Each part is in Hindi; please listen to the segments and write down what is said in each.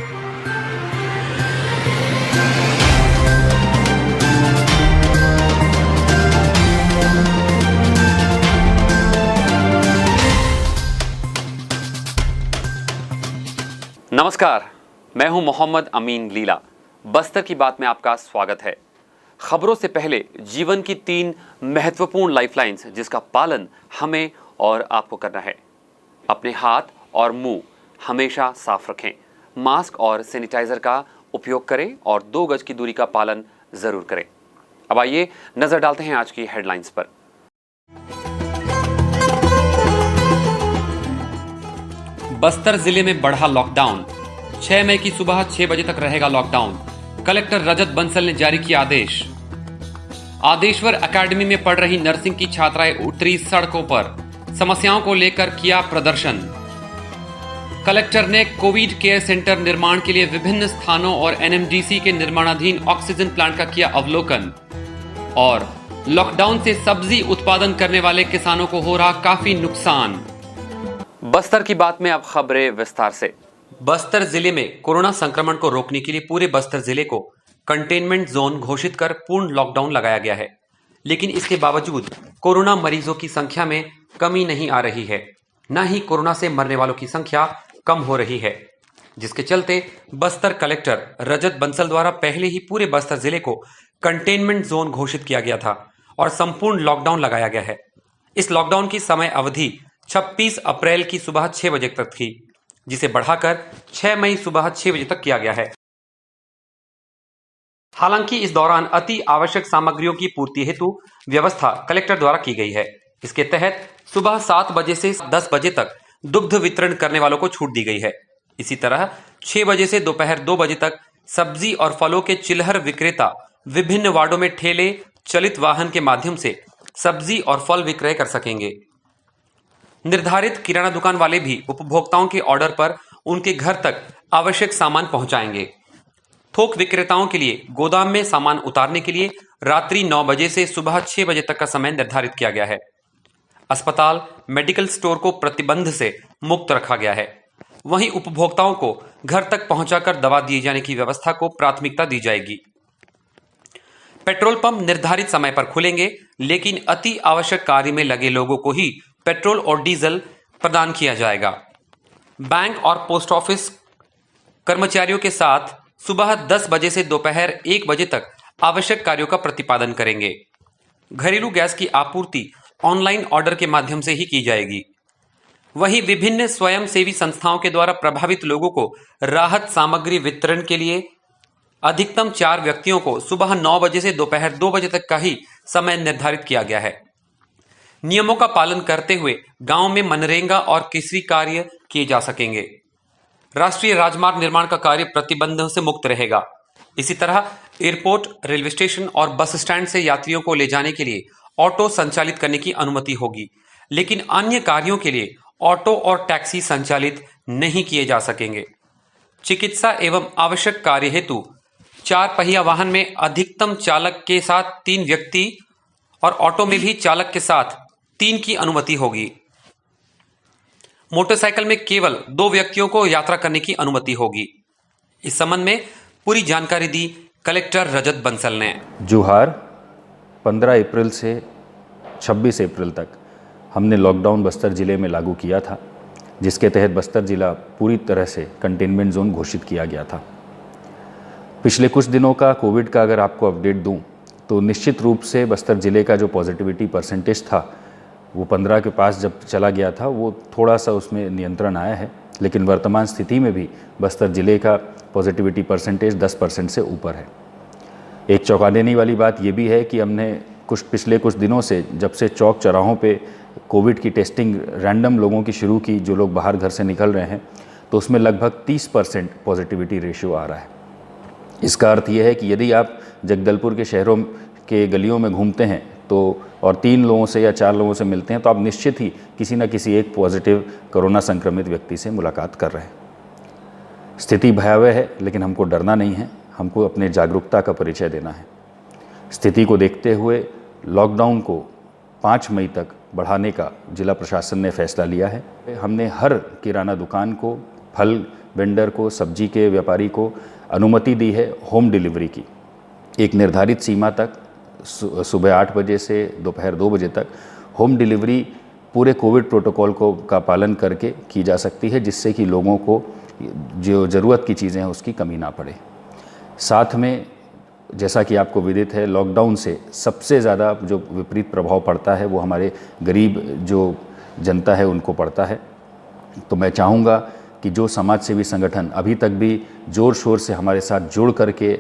नमस्कार, मैं हूं मोहम्मद अमीन लीला। बस्तर की बात में आपका स्वागत है। खबरों से पहले जीवन की 3 महत्वपूर्ण लाइफलाइंस जिसका पालन हमें और आपको करना है। अपने हाथ और मुंह हमेशा साफ रखें, मास्क और सैनिटाइजर का उपयोग करें और 2 गज की दूरी का पालन जरूर करें। अब आइए नजर डालते हैं आज की हेडलाइंस पर। बस्तर जिले में बढ़ा लॉकडाउन। 6 मई की सुबह 6 बजे तक रहेगा लॉकडाउन। कलेक्टर रजत बंसल ने जारी किया आदेश। आदेश्वर एकेडमी में पढ़ रही नर्सिंग की छात्राएं उतरी सड़कों पर, समस्याओं को लेकर किया प्रदर्शन। कलेक्टर ने कोविड केयर सेंटर निर्माण के लिए विभिन्न स्थानों और एनएमडीसी के निर्माणाधीन ऑक्सीजन प्लांट का किया अवलोकन। और लॉकडाउन से सब्जी उत्पादन करने वाले किसानों को हो रहा काफी नुकसान। बस्तर की बात में अब खबरें विस्तार से। बस्तर जिले में कोरोना संक्रमण को रोकने के लिए पूरे बस्तर जिले को कंटेनमेंट जोन घोषित कर पूर्ण लॉकडाउन लगाया गया है। लेकिन इसके बावजूद कोरोना मरीजों की संख्या में कमी नहीं आ रही है, न ही कोरोना से मरने वालों की संख्या कम हो रही है, जिसके चलते बस्तर कलेक्टर रजत बंसल द्वारा पहले ही पूरे बस्तर जिले को कंटेनमेंट जोन घोषित किया गया था और संपूर्ण लॉकडाउन लगाया गया है। इस लॉकडाउन की समय अवधि 26 अप्रैल की सुबह 6 बजे तक थी, जिसे बढ़ाकर 6 मई सुबह 6 बजे तक किया गया है। हालांकि इस दौरान अति आवश्यक सामग्रियों की पूर्ति हेतु व्यवस्था कलेक्टर द्वारा की गई है। इसके तहत सुबह 7 बजे से 10 बजे तक दुग्ध वितरण करने वालों को छूट दी गई है। इसी तरह 6 बजे से दोपहर 2 बजे तक सब्जी और फलों के चिल्हर विक्रेता विभिन्न वार्डों में ठेले चलित वाहन के माध्यम से सब्जी और फल विक्रय कर सकेंगे। निर्धारित किराना दुकान वाले भी उपभोक्ताओं के ऑर्डर पर उनके घर तक आवश्यक सामान पहुंचाएंगे। थोक विक्रेताओं के लिए गोदाम में सामान उतारने के लिए रात्रि 9 बजे से सुबह 6 बजे तक का समय निर्धारित किया गया है। अस्पताल, मेडिकल स्टोर को प्रतिबंध से मुक्त रखा गया है। वहीं उपभोक्ताओं को घर तक पहुंचाकर दवा दिए जाने की व्यवस्था को प्राथमिकता दी जाएगी। पेट्रोल पंप निर्धारित समय पर खुलेंगे, लेकिन अति आवश्यक कार्य में लगे लोगों को ही पेट्रोल और डीजल प्रदान किया जाएगा। बैंक और पोस्ट ऑफिस कर्मचारियों के साथ सुबह 10 बजे से दोपहर 1 बजे तक आवश्यक कार्यों का प्रतिपादन करेंगे। घरेलू गैस की आपूर्ति ऑनलाइन ऑर्डर के माध्यम से ही की जाएगी। वहीं विभिन्न स्वयंसेवी संस्थाओं के द्वारा प्रभावित लोगों को राहत सामग्री वितरण के लिए अधिकतम 4 व्यक्तियों को सुबह 9 बजे से दोपहर 2 बजे तक का ही समय निर्धारित किया गया है। नियमों का पालन करते हुए गांव में मनरेगा और कृषि कार्य किए जा सकेंगे। राष्ट्रीय राजमार्ग निर्माण का कार्य प्रतिबंधों से मुक्त रहेगा। इसी तरह एयरपोर्ट, रेलवे स्टेशन और बस स्टैंड से यात्रियों को ले जाने के लिए ऑटो संचालित करने की अनुमति होगी, लेकिन अन्य कार्यों के लिए ऑटो और टैक्सी संचालित नहीं किए जा सकेंगे। चिकित्सा एवं आवश्यक कार्य हेतु 4 पहिया वाहन में अधिकतम चालक के साथ 3 व्यक्ति और ऑटो में भी चालक के साथ 3 की अनुमति होगी। मोटरसाइकिल में केवल 2 व्यक्तियों को यात्रा करने की अनुमति होगी। इस संबंध में पूरी जानकारी दी कलेक्टर रजत बंसल ने। जोहार, 15 अप्रैल से 26 अप्रैल तक हमने लॉकडाउन बस्तर ज़िले में लागू किया था, जिसके तहत बस्तर ज़िला पूरी तरह से कंटेनमेंट जोन घोषित किया गया था। पिछले कुछ दिनों का कोविड का अगर आपको अपडेट दूं तो निश्चित रूप से बस्तर ज़िले का जो पॉजिटिविटी परसेंटेज था वो 15 के पास जब चला गया था, वो थोड़ा सा उसमें नियंत्रण आया है। लेकिन वर्तमान स्थिति में भी बस्तर ज़िले का पॉजिटिविटी परसेंटेज 10% से ऊपर है। एक चौंका देने वाली बात ये भी है कि हमने पिछले कुछ दिनों से जब से चौक चौराहों पे कोविड की टेस्टिंग रैंडम लोगों की शुरू की, जो लोग बाहर घर से निकल रहे हैं, तो उसमें लगभग 30% पॉजिटिविटी रेशियो आ रहा है। इसका अर्थ ये है कि यदि आप जगदलपुर के शहरों के गलियों में घूमते हैं तो और 3 लोगों से या 4 लोगों से मिलते हैं तो आप निश्चित ही किसी न किसी एक पॉजिटिव कोरोना संक्रमित व्यक्ति से मुलाकात कर रहे हैं। स्थिति भयावह है, लेकिन हमको डरना नहीं है, हमको अपने जागरूकता का परिचय देना है। स्थिति को देखते हुए लॉकडाउन को 5 मई तक बढ़ाने का जिला प्रशासन ने फैसला लिया है। हमने हर किराना दुकान को, फल वेंडर को, सब्जी के व्यापारी को अनुमति दी है होम डिलीवरी की। एक निर्धारित सीमा तक सुबह 8 बजे से दोपहर 2 बजे तक होम डिलीवरी पूरे कोविड प्रोटोकॉल को का पालन करके की जा सकती है, जिससे कि लोगों को जो ज़रूरत की चीज़ें हैं उसकी कमी ना पड़े। साथ में जैसा कि आपको विदित है, लॉकडाउन से सबसे ज़्यादा जो विपरीत प्रभाव पड़ता है वो हमारे गरीब जो जनता है उनको पड़ता है। तो मैं चाहूँगा कि जो समाज सेवी संगठन अभी तक भी ज़ोर शोर से हमारे साथ जुड़ करके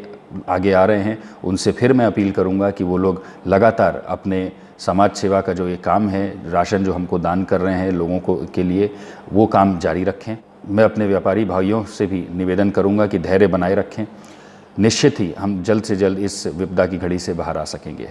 आगे आ रहे हैं, उनसे फिर मैं अपील करूँगा कि वो लोग लगातार अपने समाज सेवा का जो ये काम है, राशन जो हमको दान कर रहे हैं लोगों को के लिए, वो काम जारी रखें। मैं अपने व्यापारी भाइयों से भी निवेदन करूँगा कि धैर्य बनाए रखें। निश्चित ही हम जल्द से जल्द इस विपदा की घड़ी से बाहर आ सकेंगे।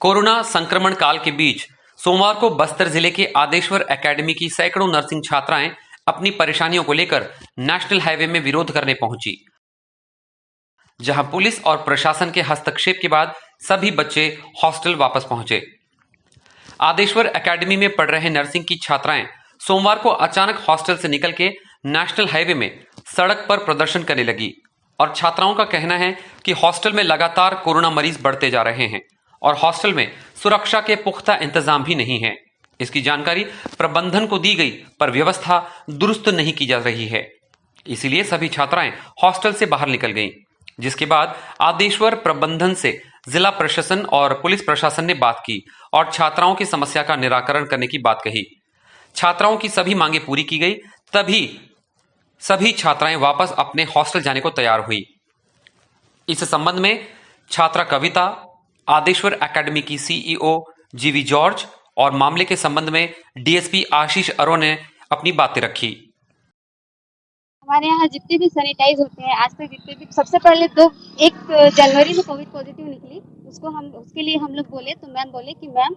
कोरोना संक्रमण काल के बीच सोमवार को बस्तर जिले के आदेश्वर एकेडमी की सैकड़ों नर्सिंग छात्राएं अपनी परेशानियों को लेकर नेशनल हाईवे में विरोध करने पहुंची, जहां पुलिस और प्रशासन के हस्तक्षेप के बाद सभी बच्चे हॉस्टल वापस पहुंचे। आदेश्वर एकेडमी में पढ़ रहे नर्सिंग की छात्राएं सोमवार को अचानक हॉस्टल से निकल के नेशनल हाईवे में सड़क पर प्रदर्शन करने लगी और छात्राओं का कहना है कि हॉस्टल में लगातार कोरोना मरीज बढ़ते जा रहे हैं और हॉस्टल में सुरक्षा के पुख्ता इंतजाम भी नहीं है। इसकी जानकारी प्रबंधन को दी गई, पर व्यवस्था दुरुस्त नहीं की जा रही है। इसीलिए सभी छात्राएं हॉस्टल से बाहर निकल गईं, जिसके बाद आदेश्वर प्रबंधन से जिला प्रशासन और पुलिस प्रशासन ने बात की और छात्राओं की समस्या का निराकरण करने की बात कही। छात्राओं की सभी मांगे पूरी की गई, तभी सभी छात्राएं वापस अपने हॉस्टल जाने को तैयार हुई। इस संबंध में छात्रा कविता, आदेश्वर एकेडमी की सीईओ जीवी जॉर्ज और मामले के संबंध में डीएसपी आशीष अरो ने अपनी बातें रखी। हमारे यहाँ जितने भी सैनिटाइज होते हैं, आज तक जितने भी, सबसे पहले 1 जनवरी में कोविड पॉजिटिव निकली, उसके लिए हम लोग बोले तो मैम बोले कि मैम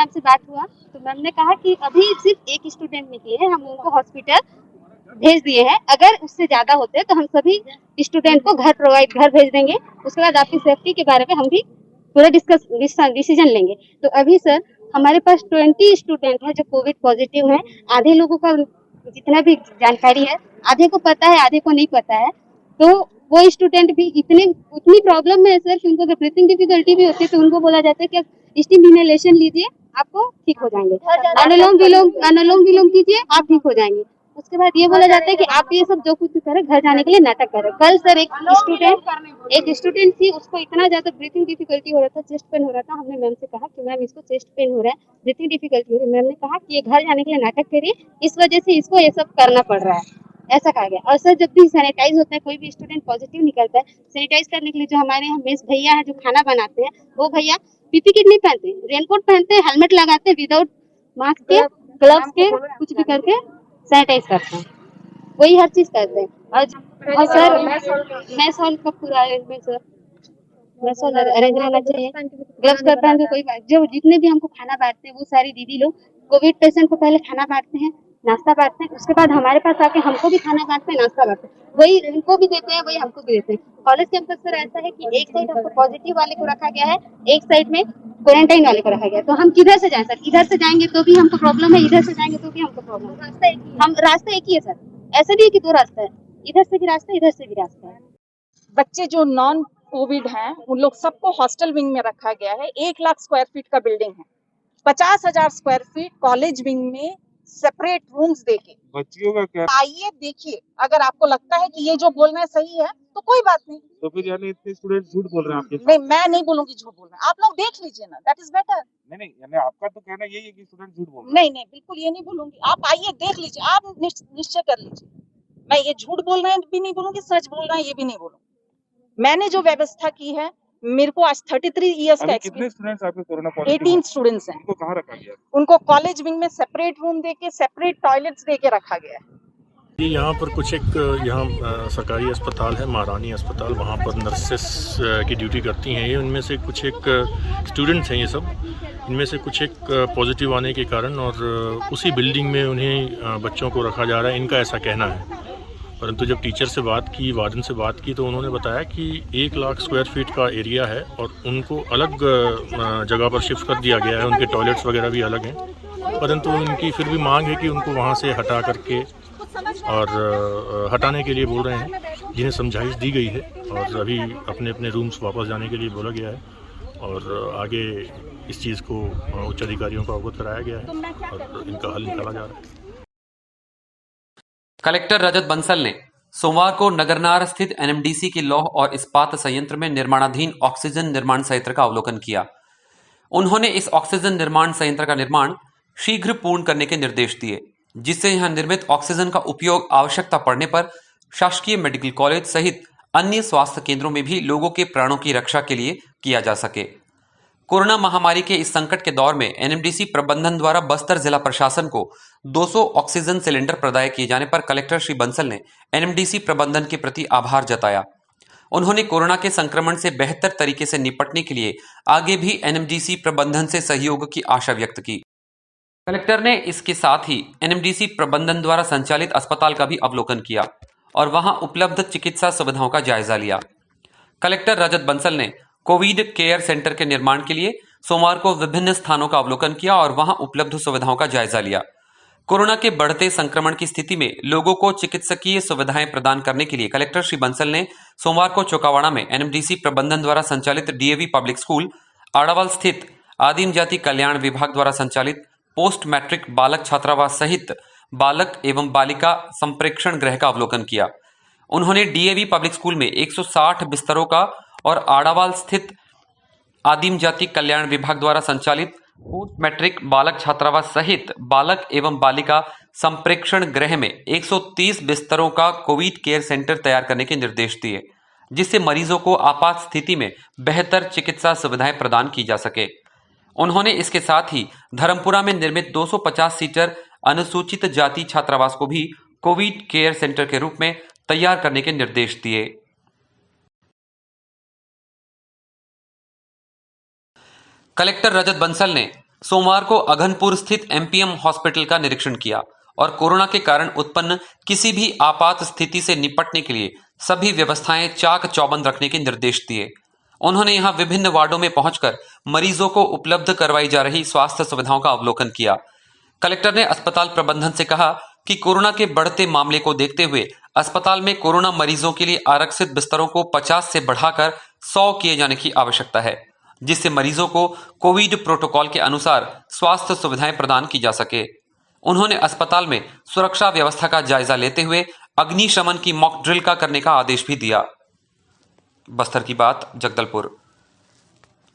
से बात हुआ तो मैम ने कहा कि अभी सिर्फ 1 स्टूडेंट निकले हैं, हम उनको हॉस्पिटल भेज दिए हैं, अगर उससे ज्यादा होते तो हम सभी स्टूडेंट को घर भेज देंगे, उसके बाद आपकी सेफ्टी के बारे में हम भी पूरा डिसीजन लेंगे। तो अभी सर हमारे पास 20 स्टूडेंट है जो कोविड पॉजिटिव है। आधे लोगों का जितना भी जानकारी है, आधे को पता है, आधे को नहीं पता है। तो वो स्टूडेंट भी उतनी प्रॉब्लम में है सर कि उनको ब्रीथिंग डिफिकल्टी भी होती है, तो उनको बोला जाता है कि स्टीम इनहेलेशन लीजिए, आपको ठीक हो जाएंगे, अनुलोम विलोम कीजिए, आप ठीक हो जाएंगे। उसके बाद ये बोला जाता है कि आप ये सब जो कुछ करें, घर जाने के लिए नाटक करें। कल सर एक स्टूडेंट थी, उसको इतना ज्यादा ब्रीथिंग डिफिकल्टी हो रहा था, चेस्ट पेन हो रहा था। हमने मैम से कहा कि मैम इसको चेस्ट पेन हो रहा है, ब्रीथिंग डिफिकल्टी हो रही है। मैम ने कहा कि ये घर जाने के लिए नाटक करिए, इस वजह से इसको ये सब करना पड़ रहा है, ऐसा कहा गया। और सर जब भी सैनिटाइज होता है, कोई भी स्टूडेंट पॉजिटिव निकलता है, सैनिटाइज करने के लिए जो हमारे यहाँ मेस भैया है जो खाना बनाते हैं, वो भैया पीपी किट नहीं पहनते, रेनकोट पहनते हैं, हेलमेट लगाते हैं, विदाउट मास्क के, ग्लव्स के, कुछ भी करके सैनिटाइज करते हैं, वही हर चीज करते हैं। और सर मैस हॉल का पूरा arrangement sir, mess hall arrange रहना चाहिए, ग्लव्स का पहन के, कोई जो जितने भी हमको खाना बांटते हैं वो सारी दीदी लोग कोविड पेशेंट को पहले खाना बांटते हैं, नाश्ता बांटते हैं, उसके बाद हमारे पास आके हमको भी खाना बांटते हैं, नाश्ता बांटते हैं, वही उनको भी देते हैं, वही हमको भी देते हैं। कॉलेज कैंपस सर ऐसा है कि एक साइड हमको पॉजिटिव वाले को रखा गया है, एक साइड में क्वारंटाइन वाले को रखा गया है। तो हम किधर से जाएं सर? इधर से जाएंगे तो भी हमको प्रॉब्लम है, इधर से जाएंगे तो भी हमको प्रॉब्लम है। रास्ता एक ही है सर, ऐसा नहीं है कि 2 रास्ता है, इधर से भी रास्ता, इधर से भी रास्ता है। बच्चे जो नॉन कोविड हैं उन लोग सबको हॉस्टल विंग में रखा गया है। 1 लाख स्क्वायर फीट का बिल्डिंग है, 50,000 स्क्वायर फीट कॉलेज विंग में सेपरेट रूम्स देके। बच्चियों का क्या? आइए देखिए, अगर आपको लगता है कि ये जो बोल रहे हैं सही है तो कोई बात नहीं। तो फिर यानी इतने स्टूडेंट झूठ बोल रहे हैं आपके? नहीं, मैं नहीं बोलूंगी झूठ बोल रहे हैं, आप लोग देख लीजिए ना, दैट इज बेटर। नहीं, यानी आपका तो कहना यही है कि स्टूडेंट झूठ बोल रहे हैं। नहीं, बिल्कुल ये नहीं बोलूंगी, आप आइए देख लीजिए, आप निश्चय कर लीजिए। मैं ये झूठ बोल रहे हैं भी नहीं बोलूंगी, सच बोल रहे हैं ये भी नहीं बोलूंगी। मैंने जो व्यवस्था की है, मेरे को आज 33 इयर्स का एक्सपीरियंस। कितने स्टूडेंट्स आपके कोरोना पॉजिटिव? 18 स्टूडेंट्स हैं। उनको कहाँ रखा गया? उनको कॉलेज विंग में सेपरेट रूम देके, सेपरेट टॉयलेट्स देके रखा गया है। ये यहाँ पर कुछ एक सरकारी अस्पताल है, महारानी अस्पताल, वहाँ पर नर्सेस की ड्यूटी करती हैं ये। उनमें से कुछ एक स्टूडेंट्स हैं ये सब, इनमें से कुछ एक पॉजिटिव आने के कारण और उसी बिल्डिंग में उन्हें बच्चों को रखा जा रहा है, इनका ऐसा कहना है। परंतु जब टीचर से बात की, वार्डन से बात की, तो उन्होंने बताया कि 1 लाख स्क्वायर फीट का एरिया है और उनको अलग जगह पर शिफ्ट कर दिया गया है। उनके टॉयलेट्स वगैरह भी अलग हैं, परंतु उनकी फिर भी मांग है कि उनको वहाँ से हटा करके और हटाने के लिए बोल रहे हैं, जिन्हें समझाइश दी गई है और अभी अपने अपने रूम्स वापस जाने के लिए बोला गया है और आगे इस चीज़ को उच्च अधिकारियों को अवगत कराया गया है और इनका हल निकाला जा रहा है। कलेक्टर रजत बंसल ने सोमवार को नगरनार स्थित एनएमडीसी के लौह और इस्पात संयंत्र में निर्माणाधीन ऑक्सीजन निर्माण संयंत्र का अवलोकन किया। उन्होंने इस ऑक्सीजन निर्माण संयंत्र का निर्माण शीघ्र पूर्ण करने के निर्देश दिए, जिससे यहां निर्मित ऑक्सीजन का उपयोग आवश्यकता पड़ने पर शासकीय मेडिकल कॉलेज सहित अन्य स्वास्थ्य केंद्रों में भी लोगों के प्राणों की रक्षा के लिए किया जा सके। कोरोना महामारी के इस संकट के दौर में एनएमडीसी प्रबंधन द्वारा बस्तर जिला प्रशासन को 200 ऑक्सीजन सिलेंडर प्रदाय किए जाने पर कलेक्टर श्री बंसल ने एनएमडीसी प्रबंधन के प्रति आभार जताया। उन्होंने कोरोना के संक्रमण से बेहतर तरीके से निपटने के लिए आगे भी एनएमडीसी प्रबंधन से सहयोग की आशा व्यक्त की। कलेक्टर ने इसके साथ ही एनएमडीसी प्रबंधन द्वारा संचालित अस्पताल का भी अवलोकन किया और वहां उपलब्ध चिकित्सा सुविधाओं का जायजा लिया। कलेक्टर रजत बंसल ने कोविड केयर सेंटर के निर्माण के लिए सोमवार को विभिन्न स्थानों का अवलोकन किया और वहां उपलब्ध सुविधाओं का जायजा लिया। कोरोना के बढ़ते संक्रमण की स्थिति में लोगों को चिकित्सकीय सुविधाएं प्रदान करने के लिए कलेक्टर श्री बंसल ने सोमवार को चौकावाड़ा में एनएमडीसी प्रबंधन द्वारा संचालित डीएवी पब्लिक स्कूल, आड़ावाल स्थित आदिम जाति कल्याण विभाग द्वारा संचालित पोस्ट मैट्रिक बालक छात्रावास सहित बालक एवं बालिका संप्रेक्षण गृह का अवलोकन किया। उन्होंने डीएवी पब्लिक स्कूल में 160 बिस्तरों का और आड़ावाल स्थित आदिम जाति कल्याण विभाग द्वारा संचालित पोस्ट मैट्रिक बालक छात्रावास सहित बालक एवं बालिका संप्रेक्षण गृह में 130 बिस्तरों का कोविड केयर सेंटर तैयार करने के निर्देश दिए, जिससे मरीजों को आपात स्थिति में बेहतर चिकित्सा सुविधाएं प्रदान की जा सके। उन्होंने इसके साथ ही धर्मपुरा में निर्मित 250 सीटर अनुसूचित जाति छात्रावास को भी कोविड केयर सेंटर के रूप में तैयार करने के निर्देश दिए। कलेक्टर रजत बंसल ने सोमवार को अघनपुर स्थित एमपीएम हॉस्पिटल का निरीक्षण किया और कोरोना के कारण उत्पन्न किसी भी आपात स्थिति से निपटने के लिए सभी व्यवस्थाएं चाक चौबंद रखने के निर्देश दिए। उन्होंने यहां विभिन्न वार्डों में पहुंचकर मरीजों को उपलब्ध करवाई जा रही स्वास्थ्य सुविधाओं का अवलोकन किया। कलेक्टर ने अस्पताल प्रबंधन से कहा कि कोरोना के बढ़ते मामले को देखते हुए अस्पताल में कोरोना मरीजों के लिए आरक्षित बिस्तरों को 50 से बढ़ाकर 100 किए जाने की आवश्यकता है, जिससे मरीजों को कोविड प्रोटोकॉल के अनुसार स्वास्थ्य सुविधाएं प्रदान की जा सके। उन्होंने अस्पताल में सुरक्षा व्यवस्था का जायजा लेते हुए अग्निशमन की मॉक ड्रिल का करने का आदेश भी दिया। बस्तर की बात, जगदलपुर।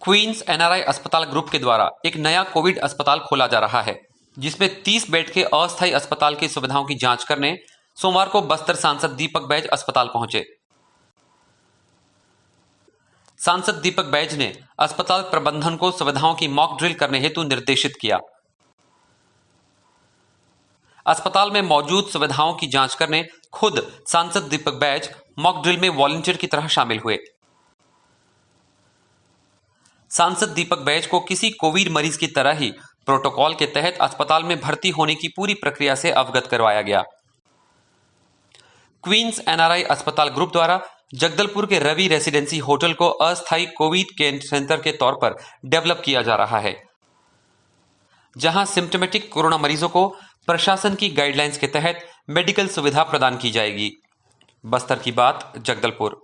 क्वींस एनआरआई अस्पताल ग्रुप के द्वारा एक नया कोविड अस्पताल खोला जा रहा है, जिसमें 30 बेड के अस्थायी अस्पताल की सुविधाओं की जांच करने सोमवार को बस्तर सांसद दीपक बैज अस्पताल पहुंचे। सांसद दीपक बैज ने अस्पताल प्रबंधन को सुविधाओं की मॉक ड्रिल करने हेतु निर्देशित किया। अस्पताल में मौजूद सुविधाओं की जांच करने खुद सांसद दीपक बैज मॉक ड्रिल में वॉलंटियर की तरह शामिल हुए। सांसद दीपक बैज को किसी कोविड मरीज की तरह ही प्रोटोकॉल के तहत अस्पताल में भर्ती होने की पूरी प्रक्रिया से अवगत करवाया गया। क्वींस एनआरआई अस्पताल ग्रुप द्वारा जगदलपुर के रवि रेसिडेंसी होटल को अस्थायी कोविड केयर सेंटर के तौर पर डेवलप किया जा रहा है, जहां सिम्टोमेटिक कोरोना मरीजों को प्रशासन की गाइडलाइंस के तहत मेडिकल सुविधा प्रदान की जाएगी। बस्तर की बात, जगदलपुर।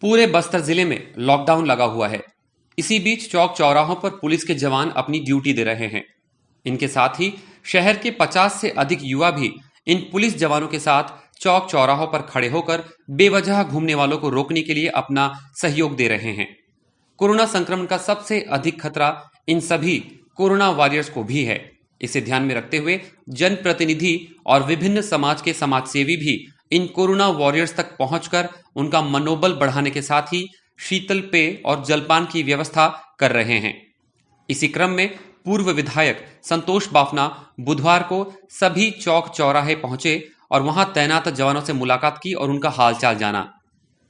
पूरे बस्तर जिले में लॉकडाउन लगा हुआ है। इसी बीच चौक चौराहों पर पुलिस के जवान अपनी ड्यूटी दे रहे हैं। इनके साथ ही शहर के 50 से अधिक युवा भी इन पुलिस जवानों के साथ चौक चौराहों पर खड़े होकर बेवजह घूमने वालों को रोकने के लिए अपना सहयोग दे रहे हैं। कोरोना संक्रमण का सबसे अधिक खतरा इन सभी कोरोना वॉरियर्स को भी है। इसे ध्यान में रखते हुए जनप्रतिनिधि और विभिन्न समाज के समाजसेवी भी इन कोरोना वॉरियर्स तक पहुंचकर उनका मनोबल बढ़ाने के साथ ही शीतल पेय और जलपान की व्यवस्था कर रहे हैं। इसी क्रम में पूर्व विधायक संतोष बाफना बुधवार को सभी चौक चौराहे पहुंचे और वहां तैनात जवानों से मुलाकात की और उनका हालचाल जाना,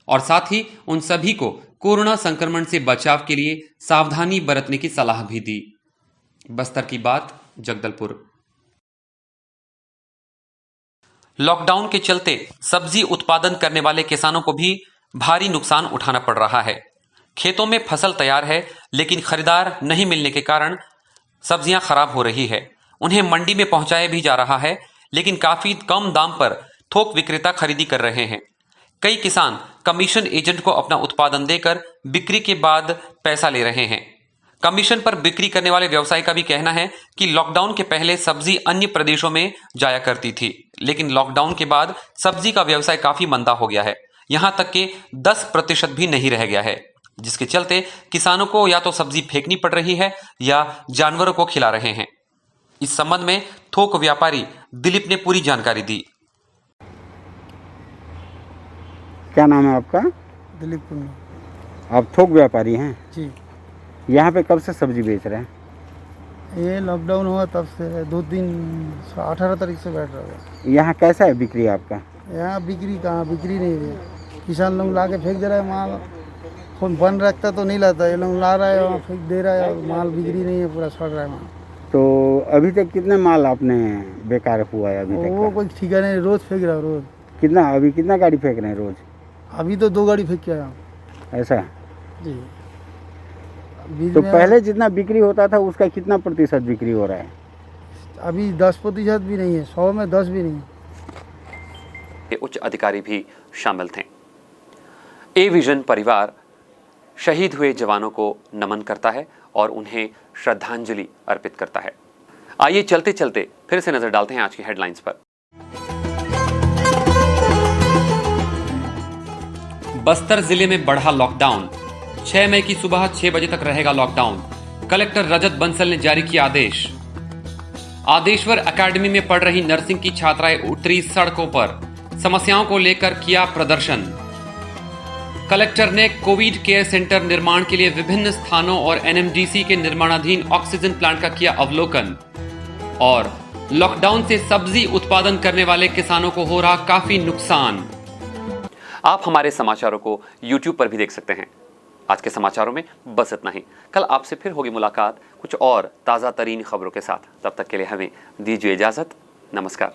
और साथ ही उन सभी को कोरोना संक्रमण से बचाव के लिए सावधानी बरतने की सलाह भी दी। बस्तर की बात, जगदलपुर। लॉकडाउन के चलते सब्जी उत्पादन करने वाले किसानों को भी भारी नुकसान उठाना पड़ रहा है। खेतों में फसल तैयार है, लेकिन खरीदार नहीं मिलने के कारण सब्जियां खराब हो रही है। उन्हें मंडी में पहुंचाया भी जा रहा है, लेकिन काफी कम दाम पर थोक विक्रेता खरीदी कर रहे हैं। कई किसान कमीशन एजेंट को अपना उत्पादन देकर बिक्री के बाद पैसा ले रहे हैं। कमीशन पर बिक्री करने वाले व्यवसायी का भी कहना है कि लॉकडाउन के पहले सब्जी अन्य प्रदेशों में जाया करती थी, लेकिन लॉकडाउन के बाद सब्जी का व्यवसाय काफी मंदा हो गया है। यहां तक कि 10% भी नहीं रह गया है, जिसके चलते किसानों को या तो सब्जी फेंकनी पड़ रही है या जानवरों को खिला रहे हैं। इस संबंध में थोक व्यापारी दिलीप ने पूरी जानकारी दी। क्या नाम है आपका? दिलीप कुमार। आप थोक व्यापारी हैं जी। यहाँ पे कब से सब्जी बेच रहे हैं? ये लॉकडाउन हुआ तब से 2 दिन 18 तारीख से बैठ रहा है। यहाँ कैसा है बिक्री आपका? यहाँ बिक्री कहाँ, बिक्री नहीं है। किसान लोग ला के फेंक दे रहा है माल। कौन बन रखता तो नहीं लाता, ये लोग ला रहा है वहाँ फेंक दे रहा है और माल बिक्री नहीं है, पूरा सड़ रहा है माल। तो अभी तक कितने माल आपने बेकार हुआ है अभी तक? वो कोई ठिकाना नहीं, रोज फेंक रहा है रोज। कितना अभी कितना गाड़ी फेंक रहे हैं रोज? अभी तो 2 गाड़ी फेंक के आया। ऐसा जी। तो पहले जितना बिक्री होता था उसका कितना प्रतिशत बिक्री हो रहा है? अभी 10% भी नहीं है, 100 में 10 भी नहीं है। उच्च अधिकारी भी शामिल थे। ए विजन परिवार शहीद हुए जवानों को नमन करता है और उन्हें श्रद्धांजलि अर्पित करता है। आइए चलते चलते फिर से नजर डालते हैं आज की हेडलाइंस पर। बस्तर जिले में बढ़ा लॉकडाउन। 6 मई की सुबह 6 बजे तक रहेगा लॉकडाउन। कलेक्टर रजत बंसल ने जारी किया आदेश। आदेश्वर एकेडमी में पढ़ रही नर्सिंग की छात्राएं उतरी सड़कों पर, समस्याओं को लेकर किया प्रदर्शन। कलेक्टर ने कोविड केयर सेंटर निर्माण के लिए विभिन्न स्थानों और एनएमडीसी के निर्माणाधीन ऑक्सीजन प्लांट का किया अवलोकन। और लॉकडाउन से सब्जी उत्पादन करने वाले किसानों को हो रहा काफी नुकसान। आप हमारे समाचारों को YouTube पर भी देख सकते हैं। आज के समाचारों में बस इतना ही। कल आपसे फिर होगी मुलाकात कुछ और ताज़ा तरीन खबरों के साथ। तब तक के लिए हमें दीजिए इजाजत। नमस्कार।